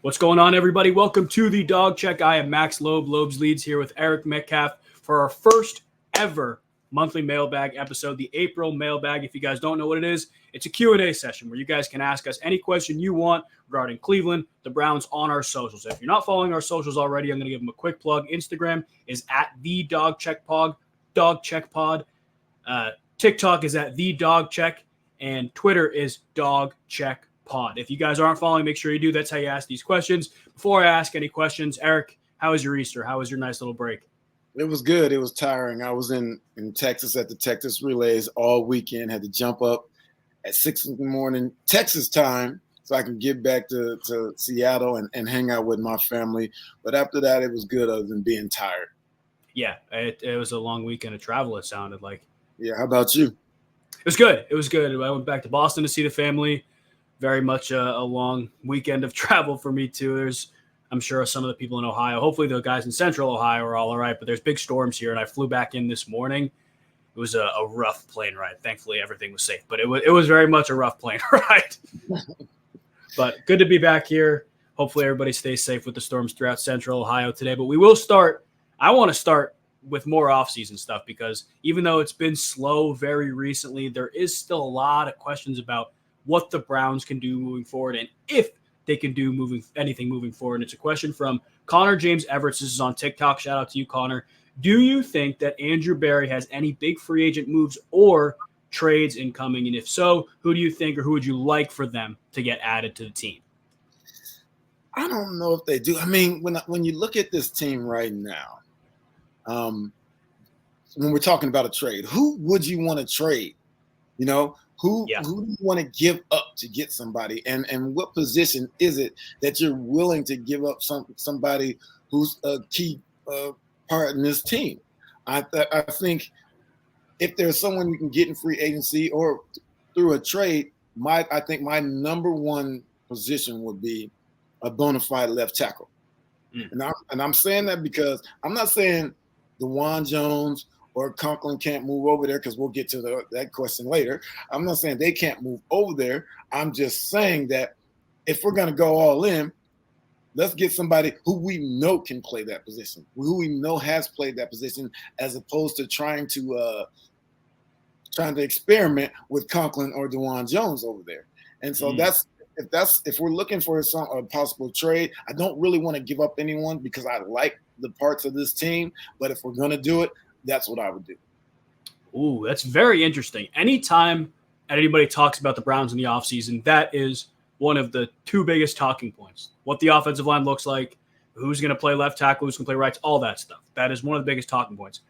What's going on, everybody? Welcome to the Dog Check. I am Max Loeb, Loeb's Leads, here with Eric Metcalf for our first ever monthly mailbag episode, the April mailbag. If you guys don't know what it is, it's a Q&A session where you guys can ask us any question you want regarding Cleveland, the Browns, on our socials. If you're not following our socials already, I'm going to give them a quick plug. Instagram is at the Dog Check Pod, TikTok is at the Dog Check, and Twitter is Dog Check Pod. If you guys aren't following, make sure you do. That's how you ask these questions. Before I ask any questions, Eric, how was your Easter? How was your nice little break? It was good. It was tiring. I was in Texas at the Texas Relays all weekend. Had to jump up at 6 a.m. Texas time so I can get back to Seattle and hang out with my family. But after that, it was good other than being tired. Yeah, it was a long weekend of travel, it sounded like. Yeah, how about you? It was good. It was good. I went back to Boston to see the family. Very much a long weekend of travel for me, too. I'm sure some of the people in Ohio, hopefully the guys in Central Ohio are all right, but there's big storms here, and I flew back in this morning. It was a rough plane ride. Thankfully, everything was safe, but it was very much a rough plane ride. But good to be back here. Hopefully everybody stays safe with the storms throughout Central Ohio today. But I want to start with more offseason stuff because even though it's been slow very recently, there is still a lot of questions about what the Browns can do moving forward and if they can do anything moving forward. And it's a question from Connor James Everett. This is on TikTok. Shout out to you, Connor. Do you think that Andrew Berry has any big free agent moves or trades incoming? And if so, who do you think or who would you like for them to get added to the team? I don't know if they do. I mean, when you look at this team right now, when we're talking about a trade, who would you want to trade? You know, who do you want to give up to get somebody? And what position is it that you're willing to give up somebody who's a key part in this team? I think if there's someone you can get in free agency or through a trade, I think my number one position would be a bona fide left tackle. And I'm saying that because I'm not saying DeJuan Jones or Conklin can't move over there because we'll get to that question later. I'm not saying they can't move over there. I'm just saying that if we're going to go all in, let's get somebody who we know can play that position, who we know has played that position, as opposed to trying to experiment with Conklin or DeJuan Jones over there. And so if we're looking for a possible trade, I don't really want to give up anyone because I like the parts of this team. But if we're going to do it, that's what I would do. Ooh, that's very interesting. Anytime anybody talks about the Browns in the offseason, that is one of the two biggest talking points. What the offensive line looks like, who's going to play left tackle, who's going to play right, all that stuff. That is one of the biggest talking points.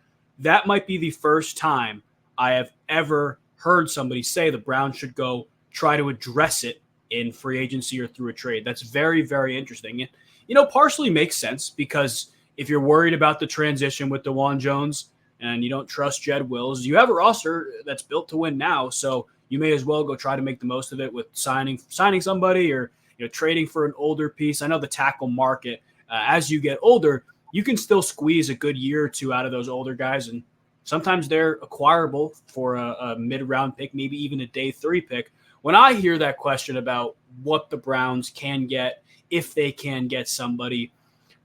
That might be the first time I have ever heard somebody say the Browns should go try to address it in free agency or through a trade. That's very, very interesting. And, partially makes sense because if you're worried about the transition with DeJuan Jones and you don't trust Jed Wills, you have a roster that's built to win now. So you may as well go try to make the most of it with signing somebody or trading for an older piece. I know the tackle market, as you get older, you can still squeeze a good year or two out of those older guys. And sometimes they're acquirable for a mid-round pick, maybe even a day 3 pick. When I hear that question about what the Browns can get, if they can get somebody,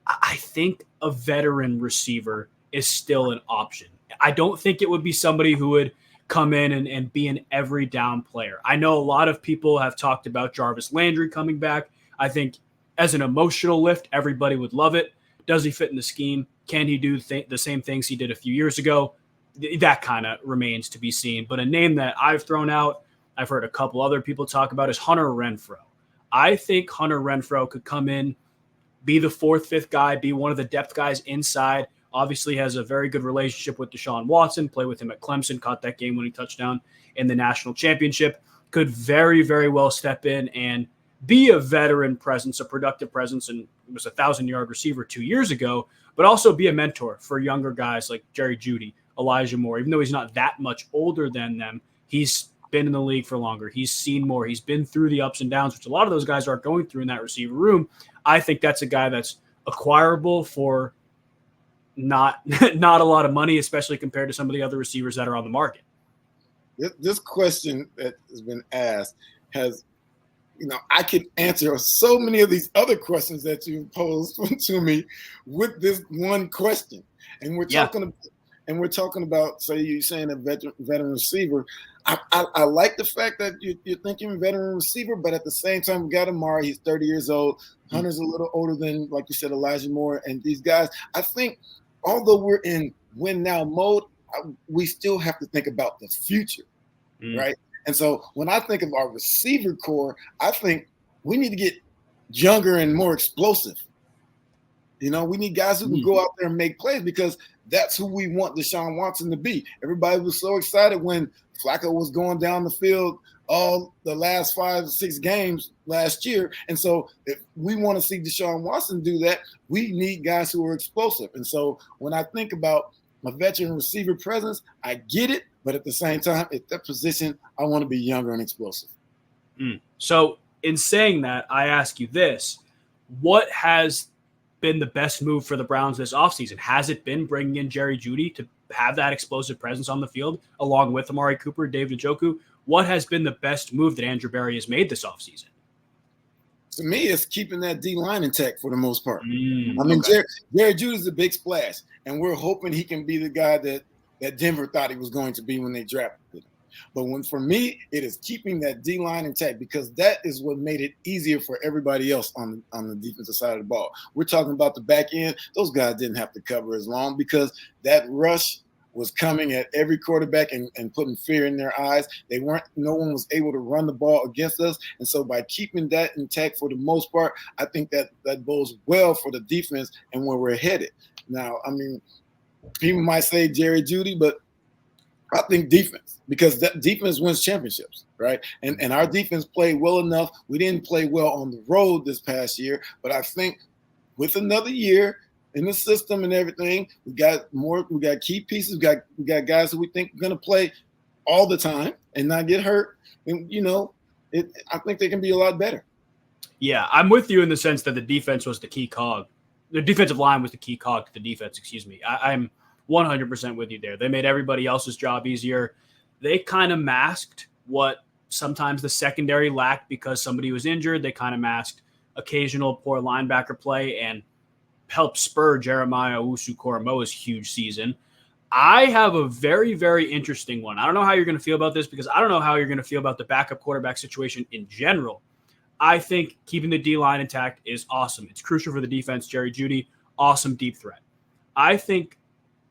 I think a veteran receiver is still an option. I don't think it would be somebody who would come in and be an every down player. I know a lot of people have talked about Jarvis Landry coming back. I think as an emotional lift, everybody would love it. Does he fit in the scheme? Can he do the same things he did a few years ago? That kind of remains to be seen. But a name that I've thrown out, I've heard a couple other people talk about, is Hunter Renfrow. I think Hunter Renfrow could come in, be the 4th, 5th guy, be one of the depth guys inside. Obviously has a very good relationship with Deshaun Watson, play with him at Clemson, caught that game-winning touchdown in the national championship. Could very, very well step in and be a veteran presence, a productive presence, and was a 1,000-yard receiver 2 years ago, but also be a mentor for younger guys like Jerry Jeudy, Elijah Moore. Even though he's not that much older than them, he's been in the league for longer. He's seen more. He's been through the ups and downs, which a lot of those guys are going through in that receiver room. I think that's a guy that's acquirable for not a lot of money, especially compared to some of the other receivers that are on the market. This question that has been asked has I could answer so many of these other questions that you posed to me with this one question. And we're talking about, say you're saying a veteran receiver. I like the fact that you're thinking veteran receiver, but at the same time, we got Amari. He's 30 years old. Hunter's a little older than, like you said, Elijah Moore and these guys. I think although we're in win now mode, we still have to think about the future, right? And so when I think of our receiver core, I think we need to get younger and more explosive. We need guys who can go out there and make plays, because that's who we want Deshaun Watson to be. Everybody was so excited when Flacco was going down the field all the last 5 or 6 games last year. And so if we want to see Deshaun Watson do that, we need guys who are explosive. And so when I think about my veteran receiver presence, I get it. But at the same time, at that position, I want to be younger and explosive. So in saying that, I ask you this. What has been the best move for the Browns this offseason? Has it been bringing in Jerry Jeudy to have that explosive presence on the field, along with Amari Cooper, David Njoku? What has been the best move that Andrew Berry has made this offseason? To me, it's keeping that D-line intact for the most part. Jerry Jeudy's a big splash, and we're hoping he can be the guy that Denver thought he was going to be when they drafted him. But for me, it is keeping that D-line intact, because that is what made it easier for everybody else on the defensive side of the ball. We're talking about the back end. Those guys didn't have to cover as long, because that rush was coming at every quarterback and putting fear in their eyes. No one was able to run the ball against us. And so by keeping that intact for the most part, I think that bodes well for the defense and where we're headed. Now, people might say Jerry Jeudy, but I think defense, because that defense wins championships, right? And our defense played well enough. We didn't play well on the road this past year, but I think with another year in the system and everything, we got key pieces. We got guys who we think are going to play all the time and not get hurt. And I think they can be a lot better. Yeah, I'm with you in the sense that the defense was the key cog. The defensive line was the key cog to the defense, excuse me. I'm 100% with you there. They made everybody else's job easier. They kind of masked what sometimes the secondary lacked because somebody was injured. They kind of masked occasional poor linebacker play and helped spur Jeremiah Owusu-Koramoah's huge season. I have a very, very interesting one. I don't know how you're going to feel about this, because I don't know how you're going to feel about the backup quarterback situation in general. I think keeping the D-line intact is awesome. It's crucial for the defense. Jerry Jeudy, awesome deep threat. I think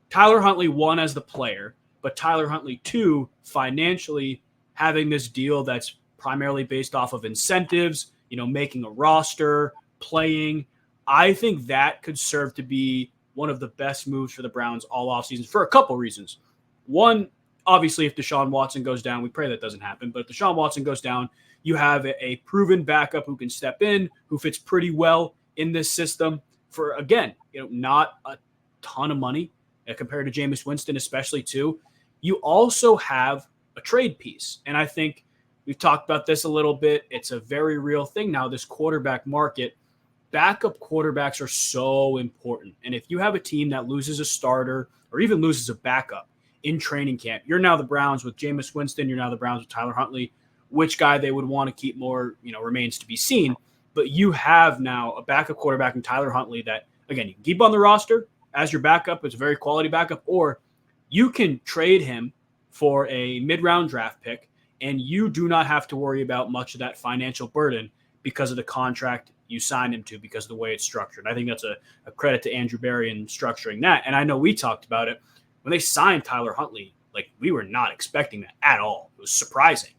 Tyler Huntley, 1, as the player, but Tyler Huntley, 2, financially having this deal that's primarily based off of incentives, making a roster, playing. I think that could serve to be one of the best moves for the Browns all offseason for a couple reasons. One, obviously, if Deshaun Watson goes down, we pray that doesn't happen, but if Deshaun Watson goes down, you have a proven backup who can step in, who fits pretty well in this system for, again, not a ton of money compared to Jameis Winston, especially too. You also have a trade piece. And I think we've talked about this a little bit. It's a very real thing now, this quarterback market. Backup quarterbacks are so important. And if you have a team that loses a starter or even loses a backup in training camp, you're now the Browns with Jameis Winston. You're now the Browns with Tyler Huntley. Which guy they would want to keep more, remains to be seen. But you have now a backup quarterback in Tyler Huntley that, again, you can keep on the roster as your backup. It's a very quality backup. Or you can trade him for a mid-round draft pick, and you do not have to worry about much of that financial burden because of the contract you signed him to, because of the way it's structured. I think that's a credit to Andrew Berry in structuring that. And I know we talked about it. When they signed Tyler Huntley, we were not expecting that at all. It was surprising.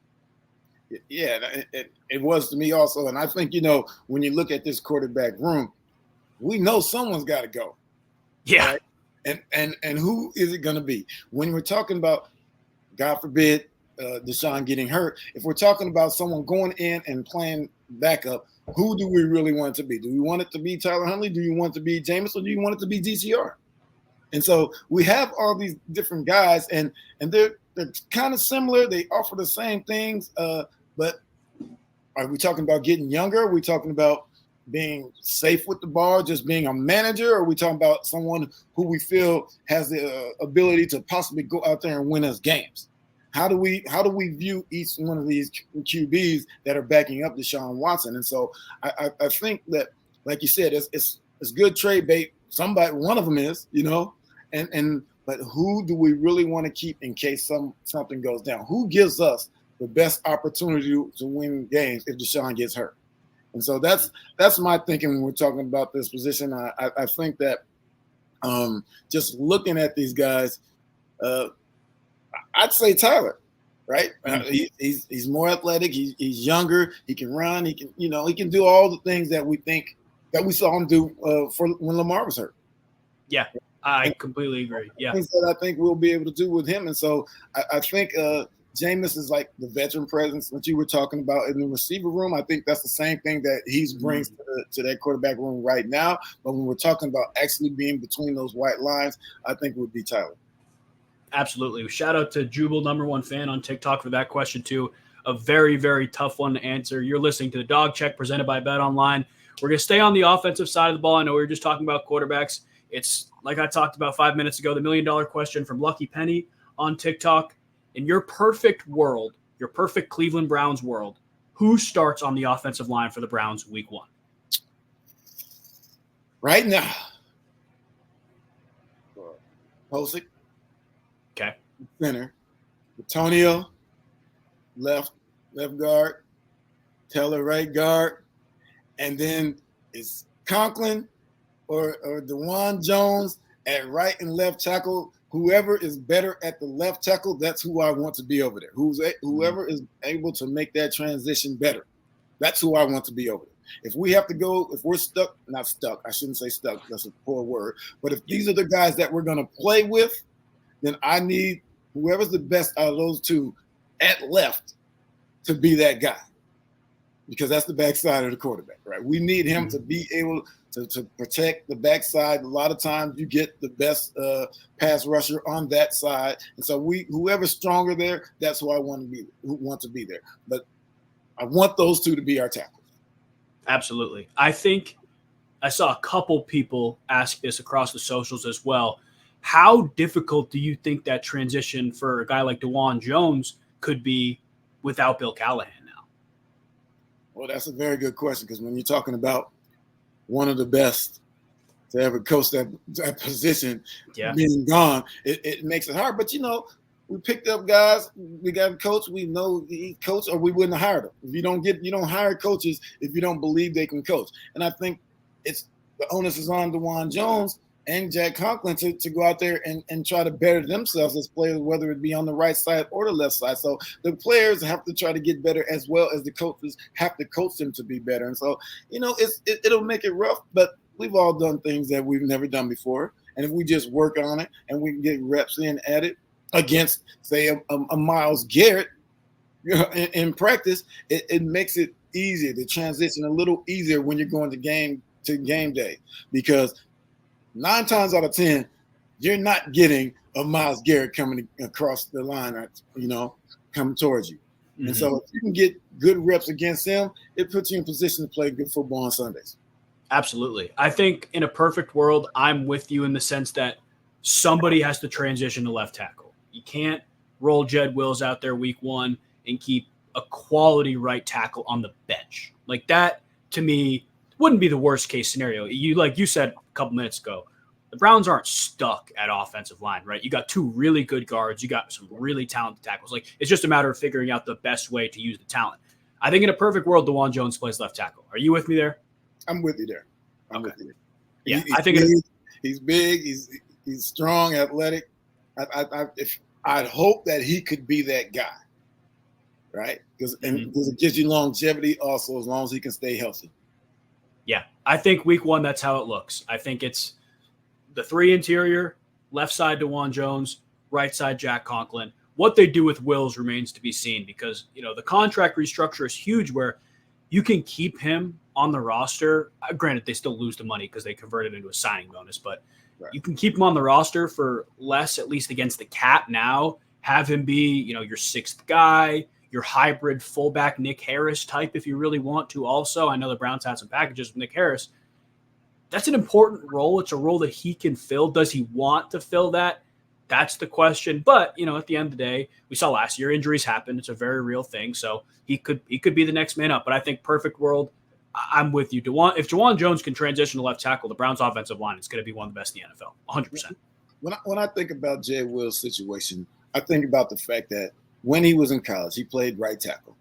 Yeah, it was to me also. And I think, when you look at this quarterback room, we know someone's got to go. Yeah. Right? And who is it going to be? When we're talking about, God forbid, Deshaun getting hurt, if we're talking about someone going in and playing backup, who do we really want it to be? Do we want it to be Tyler Huntley? Do you want it to be Jameis, or do you want it to be DCR? And so we have all these different guys, and they're kind of similar. They offer the same things, but are we talking about getting younger? Are we talking about being safe with the ball, just being a manager? Or are we talking about someone who we feel has the ability to possibly go out there and win us games? how do we view each one of these QBs that are backing up Deshaun Watson? And so I think that, like you said, it's good trade bait. One of them is, but who do we really want to keep in case something goes down? Who gives us the best opportunity to win games if Deshaun gets hurt? And so that's my thinking when we're talking about this position. I think that just looking at these guys, I'd say Tyler, right? He's more athletic. He's younger. He can run. He can do all the things that we think that we saw him do for when Lamar was hurt. Yeah, I completely agree. Yeah, things that I think we'll be able to do with him. And so I think Jameis is like the veteran presence that you were talking about in the receiver room. I think that's the same thing that he brings to that quarterback room right now. But when we're talking about actually being between those white lines, I think it would be Tyler. Absolutely. Shout out to Jubal, #1 fan on TikTok for that question too. A very, very tough one to answer. You're listening to the Dog Check presented by Bet Online. We're going to stay on the offensive side of the ball. I know we were just talking about quarterbacks. It's like I talked about 5 minutes ago, the $1 million question from Lucky Penny on TikTok. In your perfect world, your perfect Cleveland Browns world, who starts on the offensive line for the Browns week 1? Right now, Posick. Okay. Center. Antonio, left guard. Taylor, right guard. And then it's Conklin or DeJuan Jones at right and left tackle. Whoever is better at the left tackle, that's who I want to be over there. Whoever is able to make that transition better, that's who I want to be over there. If we have to go, if we're stuck, not stuck, I shouldn't say stuck, that's a poor word, but if these are the guys that we're going to play with, then I need whoever's the best out of those two at left to be that guy, because that's the backside of the quarterback, right? We need him to be able to protect the backside. A lot of times you get the best pass rusher on that side. And so whoever's stronger there, that's who I want to be there. But I want those two to be our tackles. Absolutely. I think I saw a couple people ask this across the socials as well. How difficult do you think that transition for a guy like DeJuan Jones could be without Bill Callahan now? Well, that's a very good question, because when you're talking about one of the best to ever coach that position being gone, it makes it hard. But, we picked up guys. We got a coach. We know he coached, or we wouldn't have hired him. If you don't hire coaches if you don't believe they can coach. And I think the onus is on DeJuan Jones and Jack Conklin to go out there and try to better themselves as players, whether it be on the right side or the left side. So the players have to try to get better, as well as the coaches have to coach them to be better. And so, it'll make it rough, but we've all done things that we've never done before. And if we just work on it and we can get reps in at it against, say, a Myles Garrett in practice, it makes it easier to transition a little easier when you're going to game day, because 9 times out of 10, you're not getting a Myles Garrett coming across the line, coming towards you. Mm-hmm. And so if you can get good reps against him, it puts you in position to play good football on Sundays. Absolutely. I think in a perfect world, I'm with you in the sense that somebody has to transition to left tackle. You can't roll Jed Wills out there week 1 and keep a quality right tackle on the bench. Like that, to me, wouldn't be the worst case scenario. Like you said a couple minutes ago, the Browns aren't stuck at offensive line, right? You got 2 really good guards. You got some really talented tackles. Like, it's just a matter of figuring out the best way to use the talent. I think in a perfect world, DeJuan Jones plays left tackle. Are you with me there? I'm with you there. With you. Yeah, I think he's big. He's strong, athletic. I'd hope that he could be that guy, right? Because it gives you longevity also, as long as he can stay healthy. Yeah, I think week 1, that's how it looks. I think it's the 3 interior, left side DeJuan Jones, right side Jack Conklin. What they do with Wills remains to be seen, because the contract restructure is huge, where you can keep him on the roster. Granted, they still lose the money because they converted it into a signing bonus, but you can keep him on the roster for less, at least against the cap now. Have him be, your 6th guy, your hybrid fullback Nick Harris type if you really want to also. I know the Browns had some packages with Nick Harris. That's an important role. It's a role that he can fill. Does he want to fill that? That's the question. But, at the end of the day, we saw last year injuries happen. It's a very real thing. So he could be the next man up. But I think perfect world, I'm with you. If Juwan Jones can transition to left tackle, the Browns offensive line is going to be one of the best in the NFL, 100%. When I think about Jay Will's situation, I think about the fact that when he was in college, he played right tackle.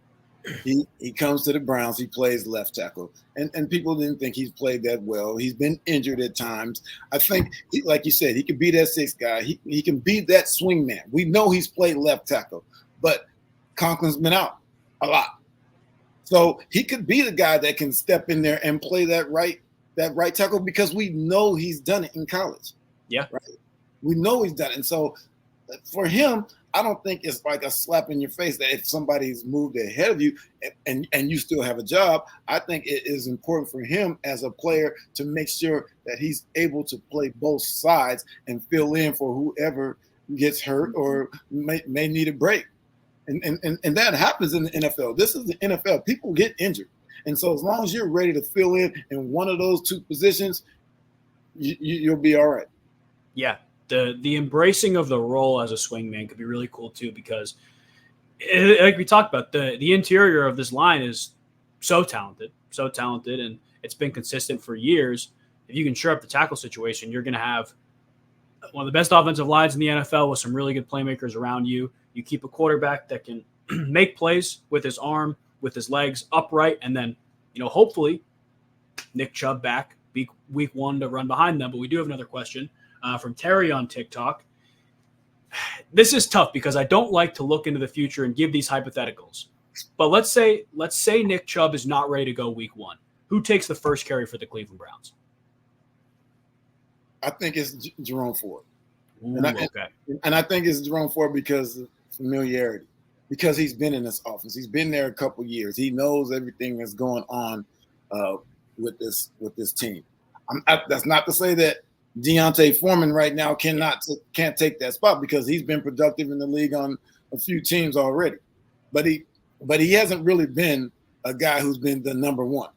He comes to the Browns, he plays left tackle. And people didn't think he's played that well. He's been injured at times. I think, like you said, he could be that sixth guy. He can be that swing man. We know he's played left tackle, but Conklin's been out a lot. So he could be the guy that can step in there and play that right tackle because we know he's done it in college. Yeah. Right. We know he's done it. And so for him, I don't think it's like a slap in your face that if somebody's moved ahead of you and you still have a job. I think it is important for him as a player to make sure that he's able to play both sides and fill in for whoever gets hurt or may need a break. And that happens in the NFL. This is the NFL. People get injured. And so as long as you're ready to fill in one of those two positions, you'll be all right. Yeah. The embracing of the role as a swingman could be really cool too, because like we talked about, the interior of this line is so talented, and it's been consistent for years. If you can shore up the tackle situation, you're going to have one of the best offensive lines in the NFL with some really good playmakers around you. You keep a quarterback that can make plays with his arm, with his legs upright, and then, hopefully Nick Chubb back week 1 to run behind them. But we do have another question. From Terry on TikTok. This is tough because I don't like to look into the future and give these hypotheticals. But let's say Nick Chubb is not ready to go week 1. Who takes the first carry for the Cleveland Browns? I think it's Jerome Ford. Ooh, okay. And I think it's Jerome Ford because of familiarity, because he's been in this offense. He's been there a couple years. He knows everything that's going on with this team. That's not to say that Deontay Foreman right now can't take that spot because he's been productive in the league on a few teams already, but he hasn't really been a guy who's been the number one.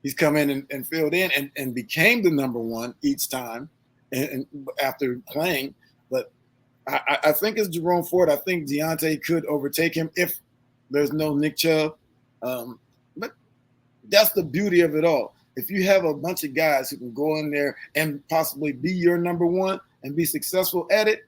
He's come in and filled in and became the number one each time and after playing. But I think it's Jerome Ford. I think Deontay could overtake him if there's no Nick Chubb. But that's the beauty of it all. If you have a bunch of guys who can go in there and possibly be your number one and be successful at it,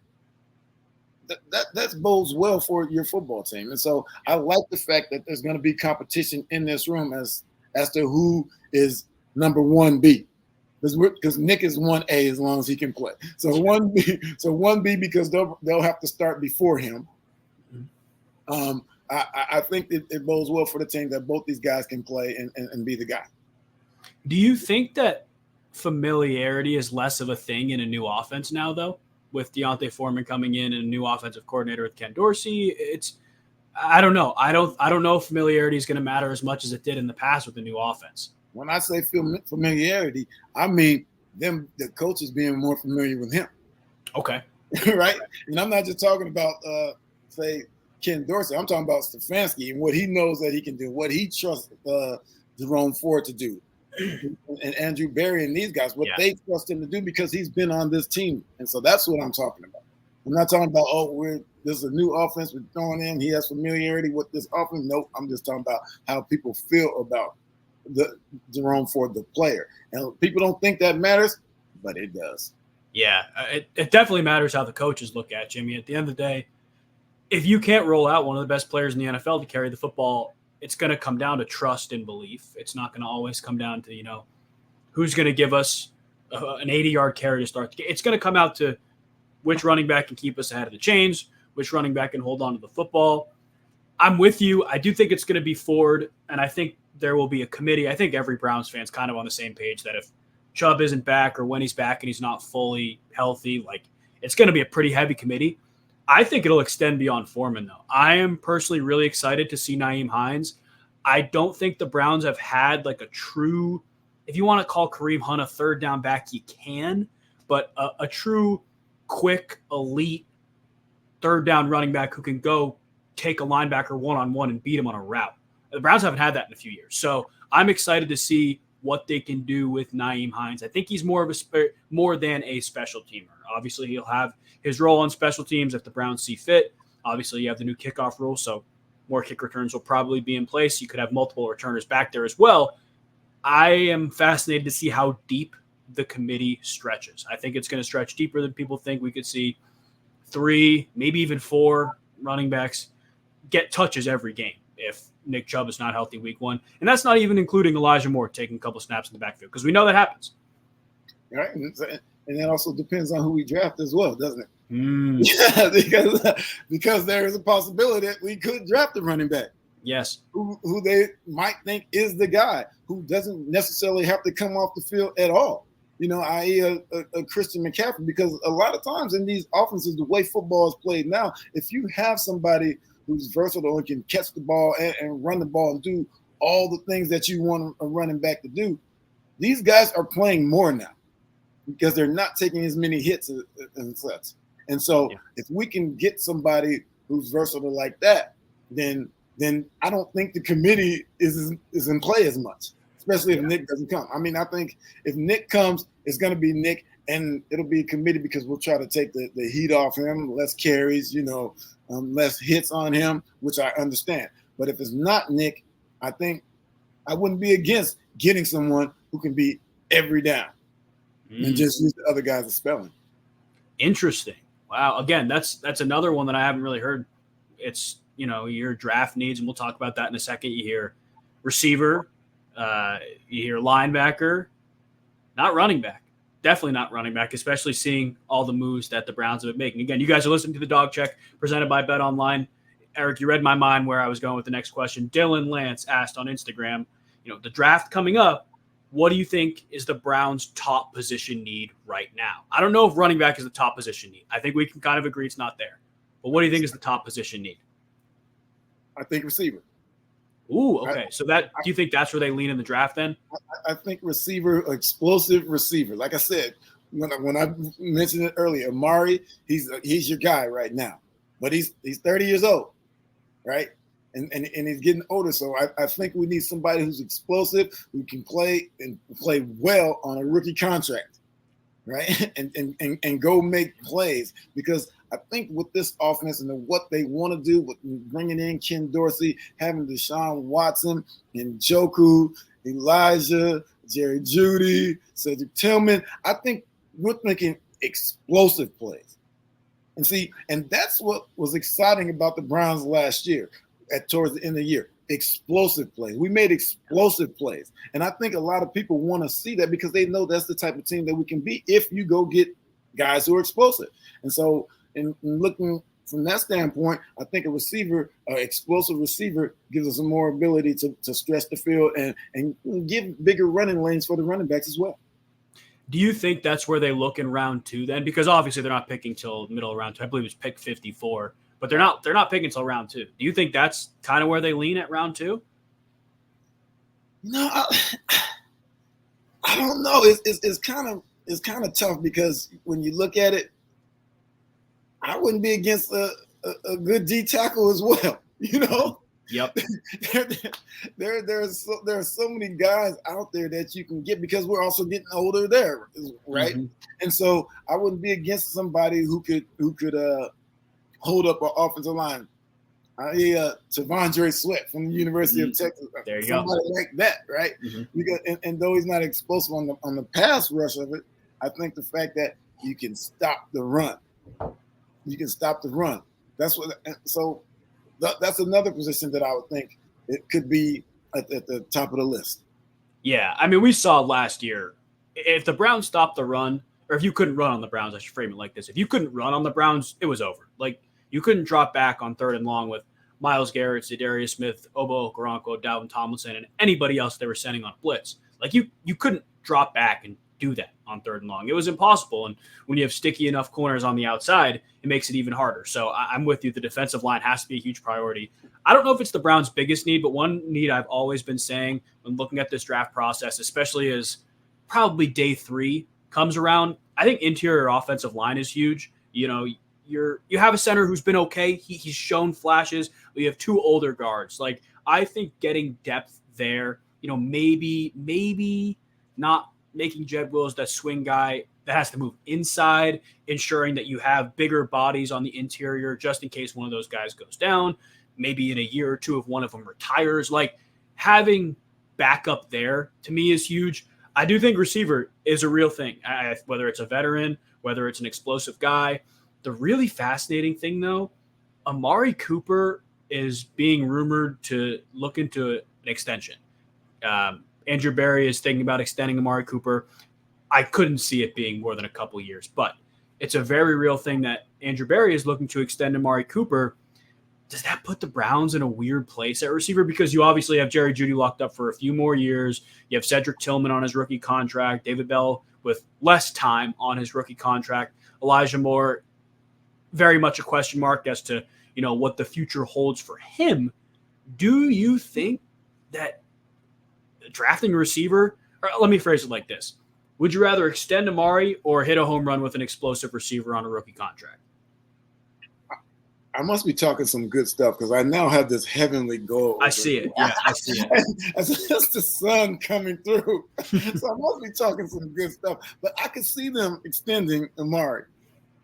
that bodes well for your football team. And so I like the fact that there's going to be competition in this room as to who is number 1B. Because Nick is 1A as long as he can play. So 1B because they'll have to start before him. I think it bodes well for the team that both these guys can play and be the guy. Do you think that familiarity is less of a thing in a new offense now, though, with Deontay Foreman coming in and a new offensive coordinator with Ken Dorsey? I don't know. I don't know if familiarity is going to matter as much as it did in the past with the new offense. When I say familiarity, I mean the coaches being more familiar with him. Okay. Right? And I'm not just talking about, say, Ken Dorsey. I'm talking about Stefanski and what he knows that he can do, what he trusts Jerome Ford to do. And Andrew Berry and these guys, what they trust him to do because he's been on this team. And so that's what I'm talking about. I'm not talking about, this is a new offense we're throwing in. He has familiarity with this offense. Nope. I'm just talking about how people feel about the Jerome Ford, the player. And people don't think that matters, but it does. Yeah, it definitely matters how the coaches look at you. I mean, at the end of the day, if you can't roll out one of the best players in the NFL to carry the football, it's going to come down to trust and belief. It's not going to always come down to, who's going to give us an 80-yard carry to start the game. It's going to come out to which running back can keep us ahead of the chains, which running back can hold on to the football. I'm with you. I do think it's going to be Ford, and I think there will be a committee. I think every Browns fan's kind of on the same page that if Chubb isn't back or when he's back and he's not fully healthy, it's going to be a pretty heavy committee. I think it'll extend beyond Foreman, though. I am personally really excited to see Nyheim Hines. I don't think the Browns have had a true, if you want to call Kareem Hunt a third down back, you can, but a true quick, elite third down running back who can go take a linebacker one-on-one and beat him on a route. The Browns haven't had that in a few years. So I'm excited to see what they can do with Nyheim Hines. I think he's more than a special teamer. Obviously, he'll have his role on special teams if the Browns see fit. Obviously, you have the new kickoff rule, so more kick returns will probably be in place. You could have multiple returners back there as well. I am fascinated to see how deep the committee stretches. I think it's going to stretch deeper than people think. We could see 3, maybe even 4 running backs get touches every game if Nick Chubb is not healthy week 1. And that's not even including Elijah Moore taking a couple snaps in the backfield, because we know that happens. Right. And that also depends on who we draft as well, doesn't it? Yeah, because there is a possibility that we could draft a running back. Yes. Who they might think is the guy, who doesn't necessarily have to come off the field at all. I.e. a Christian McCaffrey, because a lot of times in these offenses, the way football is played now, if you have somebody who's versatile and can catch the ball and run the ball and do all the things that you want a running back to do, these guys are playing more now because they're not taking as many hits and such. And so if we can get somebody who's versatile like that, then I don't think the committee is in play as much, especially if Nick doesn't come. I mean, I think if Nick comes, it's going to be Nick, and it'll be a committee because we'll try to take the heat off him, less carries, less hits on him, which I understand. But if it's not Nick, I think I wouldn't be against getting someone who can be every down and just use the other guys as spelling. Interesting. Wow. Again, that's another one that I haven't really heard. It's, your draft needs, and we'll talk about that in a second. You hear receiver, you hear linebacker, not running back. Definitely not running back, especially seeing all the moves that the Browns have been making. Again, you guys are listening to the Dog Check presented by Bet Online. Eric, you read my mind where I was going with the next question. Dylan Lance asked on Instagram, the draft coming up, what do you think is the Browns' top position need right now? I don't know if running back is the top position need. I think we can kind of agree it's not there. But what do you think is the top position need? I think receiver. Ooh, okay. So do you think that's where they lean in the draft then? I think receiver, explosive receiver. Like I said, when I mentioned it earlier, Amari, he's your guy right now. But he's 30 years old, right? And he's getting older. So I think we need somebody who's explosive, who can play well on a rookie contract, right? And go make plays. Because I think with this offense and what they want to do with bringing in Ken Dorsey, having Deshaun Watson and Njoku, Elijah, Jerry Jeudy, Cedric Tillman, I think we're thinking explosive plays. And that's what was exciting about the Browns last year towards the end of the year. Explosive plays. We made explosive plays. And I think a lot of people want to see that because they know that's the type of team that we can be if you go get guys who are explosive. And so in looking from that standpoint, I think a receiver, explosive receiver, gives us more ability to stretch the field and give bigger running lanes for the running backs as well. Do you think that's where they look in round 2 then? Because obviously they're not picking till middle of round 2. I believe it's pick 54, but they're not picking till round 2. Do you think that's kind of where they lean at round 2? No, I don't know. It's kind of tough because when you look at it, I wouldn't be against a good D tackle as well. Yep. There are so many guys out there that you can get because we're also getting older there, right? Mm-hmm. And so I wouldn't be against somebody who could hold up our offensive line. T'Vondre Sweat from the University of Texas. There you somebody go. like that, right? Mm-hmm. Because and though he's not explosive on the pass rush of it, I think the fact that you can stop the run. You can stop the run. That's another position that I would think it could be at the top of the list. Yeah, I mean, we saw last year, if the Browns stopped the run, or if you couldn't run on the Browns, I should frame it like this. If you couldn't run on the Browns, it was over. Like, you couldn't drop back on 3rd and long with Myles Garrett, Za'Darius Smith, Obo Okoronkwo, Dalvin Tomlinson, and anybody else they were sending on blitz. Like, you couldn't drop back and do that on 3rd and long. It was impossible. And when you have sticky enough corners on the outside, it makes it even harder. So I'm with you. The defensive line has to be a huge priority. I don't know if it's the Browns' biggest need, but one need I've always been saying when looking at this draft process, especially as probably day 3 comes around, I think interior offensive line is huge. You have a center who's been okay. He's shown flashes. We have 2 older guards. Like, I think getting depth there maybe not making Jed Wills that swing guy that has to move inside, ensuring that you have bigger bodies on the interior just in case one of those guys goes down. Maybe in a year or two if one of them retires. Like, having backup there to me is huge. I do think receiver is a real thing, whether it's a veteran, whether it's an explosive guy. The really fascinating thing, though, Amari Cooper is being rumored to look into an extension. Andrew Berry is thinking about extending Amari Cooper. I couldn't see it being more than a couple years, but it's a very real thing that Andrew Berry is looking to extend Amari Cooper. Does that put the Browns in a weird place at receiver? Because you obviously have Jerry Jeudy locked up for a few more years. You have Cedric Tillman on his rookie contract, David Bell with less time on his rookie contract, Elijah Moore, very much a question mark as to, what the future holds for him. Do you think that drafting a receiver, or let me phrase it like this. Would you rather extend Amari or hit a home run with an explosive receiver on a rookie contract? I must be talking some good stuff because I now have this heavenly goal. I see it. Yeah, I see it. It's just the sun coming through. So I must be talking some good stuff. But I could see them extending Amari.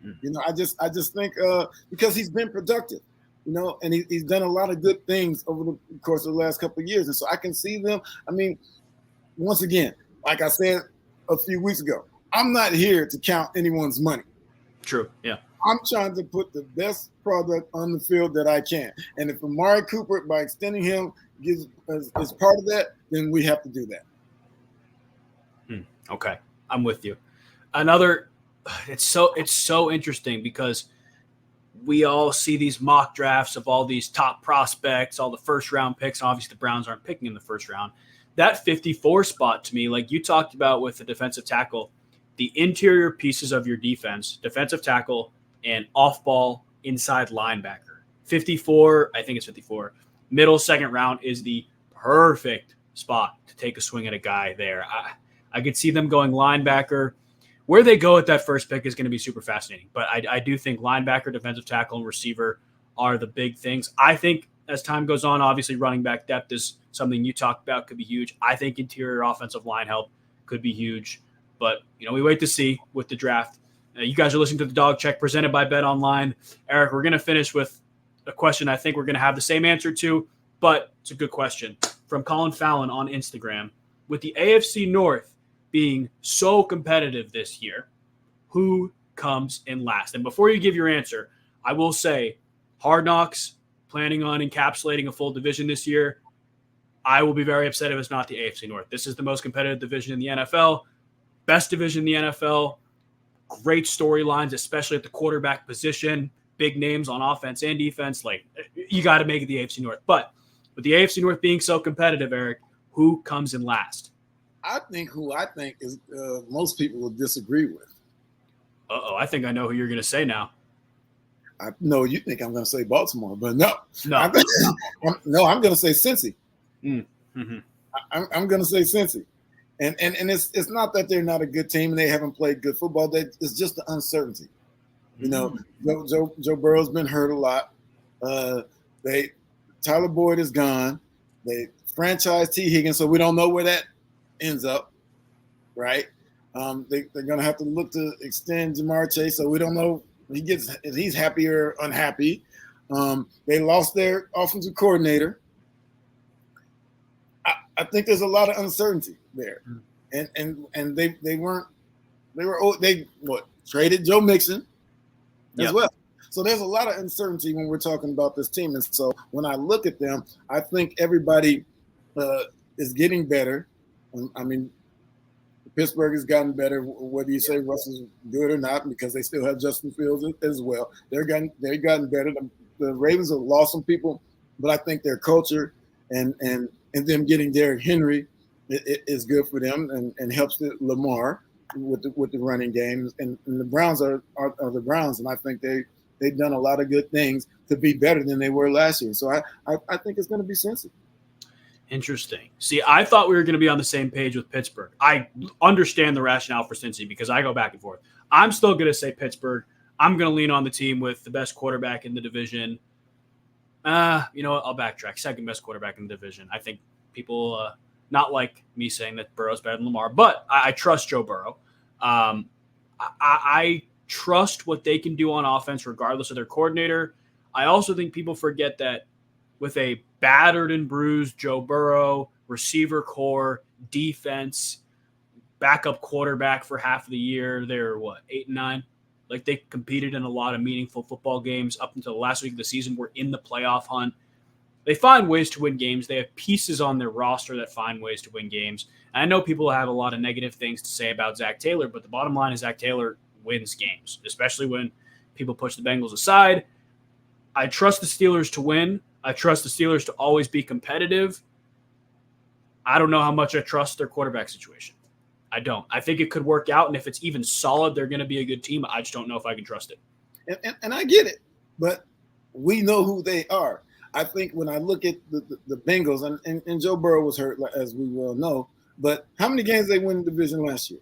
I just think because he's been productive, and he's done a lot of good things over the course of the last couple of years. And so I can see them. I mean, once again, like I said a few weeks ago, I'm not here to count anyone's money. True. Yeah. I'm trying to put the best product on the field that I can. And if Amari Cooper, by extending him, is part of that, then we have to do that. Okay. I'm with you. It's so interesting because we all see these mock drafts of all these top prospects, all the first round picks. Obviously, the Browns aren't picking in the first round. That 54 spot to me, like you talked about with the defensive tackle, the interior pieces of your defense, defensive tackle, and off-ball inside linebacker. 54, I think it's 54. Middle second round is the perfect spot to take a swing at a guy there. I could see them going linebacker. Where they go at that first pick is going to be super fascinating. But I do think linebacker, defensive tackle, and receiver are the big things. I think as time goes on, obviously running back depth is something you talked about, could be huge. I think interior offensive line help could be huge. But, we wait to see with the draft. You guys are listening to the Dog Check presented by Bet Online. Eric, we're going to finish with a question I think we're going to have the same answer to, but it's a good question. From Colin Fallon on Instagram. With the AFC North being so competitive this year, who comes in last? And before you give your answer, I will say Hard Knocks planning on encapsulating a full division this year. I will be very upset if it's not the AFC North. This is the most competitive division in the NFL. Best division in the NFL, great storylines, especially at the quarterback position, big names on offense and defense. Like, you got to make it the AFC North. But with the AFC North being so competitive, Eric, who comes in last? I think is most people will disagree with. I think I know who you're going to say now. I know you think I'm going to say Baltimore, but no. I'm going to say Cincy. Mm-hmm. I'm going to say Cincy. And it's not that they're not a good team and they haven't played good football. It's just the uncertainty. Joe Burrow's been hurt a lot. Tyler Boyd is gone. They franchised T. Higgins, so we don't know where that ends up, right? They're going to have to look to extend Jamar Chase, so we don't know if he's happy or unhappy. They lost their offensive coordinator. I think there's a lot of uncertainty there, and they traded Joe Mixon as well. So there's a lot of uncertainty when we're talking about this team, and so when I look at them, I think everybody is getting better. I mean, Pittsburgh has gotten better, whether you say Russell's good or not, because they still have Justin Fields as well. They've gotten better. The Ravens have lost some people, but I think their culture and them getting Derrick Henry is good for them and helps Lamar with the running game. And the Browns are the Browns, and I think they've done a lot of good things to be better than they were last year. So I think it's going to be sensitive. Interesting. See, I thought we were going to be on the same page with Pittsburgh. I understand the rationale for Cincy because I go back and forth. I'm still going to say Pittsburgh. I'm going to lean on the team with the best quarterback in the division. You know what? I'll backtrack. Second best quarterback in the division. I think people Not like me saying that Burrow's better than Lamar, but I trust Joe Burrow. I trust what they can do on offense regardless of their coordinator. I also think people forget that with a battered and bruised Joe Burrow, receiver core, defense, backup quarterback for half of the year, they're 8-9? Like, they competed in a lot of meaningful football games up until the last week of the season. We're in the playoff hunt. They find ways to win games. They have pieces on their roster that find ways to win games. And I know people have a lot of negative things to say about Zach Taylor, but the bottom line is Zach Taylor wins games, especially when people push the Bengals aside. I trust the Steelers to win. I trust the Steelers to always be competitive. I don't know how much I trust their quarterback situation. I don't. I think it could work out, and if it's even solid, they're going to be a good team. I just don't know if I can trust it. And I get it, but we know who they are. I think when I look at the Bengals, and Joe Burrow was hurt, as we well know, but how many games they win the division last year?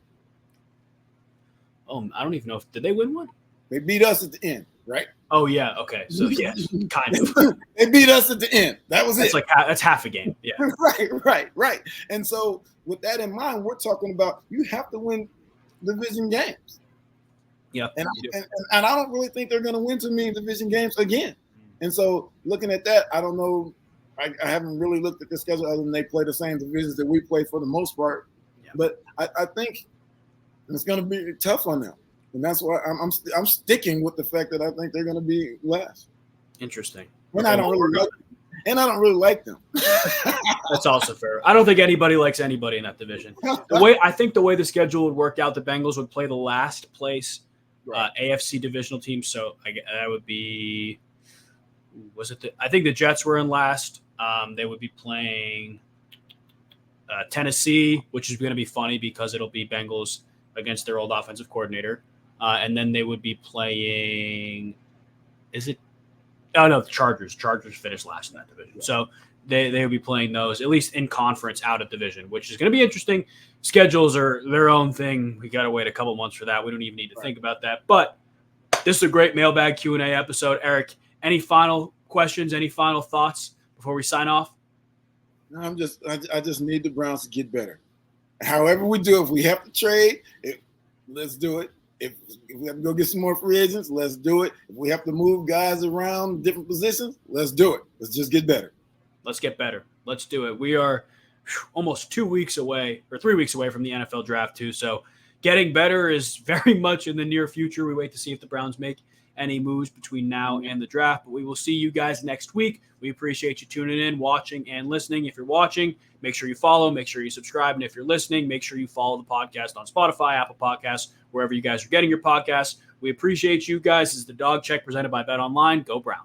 I don't even know. Did they win one? They beat us at the end, right? Oh, yeah. Okay. So, yes, kind of. They beat us at the end. That was it. That's half a game. Yeah. Right. And so with that in mind, we're talking about you have to win division games. Yeah. And I don't really think they're going to win too many division games again. And so looking at that, I don't know. I haven't really looked at the schedule other than they play the same divisions that we play for the most part. Yeah. But I think it's going to be tough on them. And that's why I'm sticking with the fact that I think they're going to be last. Interesting. And I don't really like them. That's also fair. I don't think anybody likes anybody in that division. The way the schedule would work out, the Bengals would play the last place AFC divisional team. So that would be I think the Jets were in last. They would be playing Tennessee, which is going to be funny because it'll be Bengals against their old offensive coordinator. And then they would be playing the Chargers. Chargers finished last in that division. Yeah. So they would be playing those, at least in conference, out of division, which is going to be interesting. Schedules are their own thing. We got to wait a couple months for that. We don't even need to think about that. But this is a great mailbag Q&A episode. Eric, any final questions, any final thoughts before we sign off? No, I just need the Browns to get better. However we do, if we have to trade, let's do it. If we have to go get some more free agents, let's do it. If we have to move guys around different positions, let's do it. Let's just get better. Let's get better. Let's do it. We are almost 2 weeks away or 3 weeks away from the NFL draft too. So getting better is very much in the near future. We wait to see if the Browns make any moves between now and the draft. But we will see you guys next week. We appreciate you tuning in, watching, and listening. If you're watching, make sure you follow, make sure you subscribe. And if you're listening, make sure you follow the podcast on Spotify, Apple Podcasts, wherever you guys are getting your podcasts. We appreciate you guys. This is the Dog Check presented by Bet Online. Go Browns.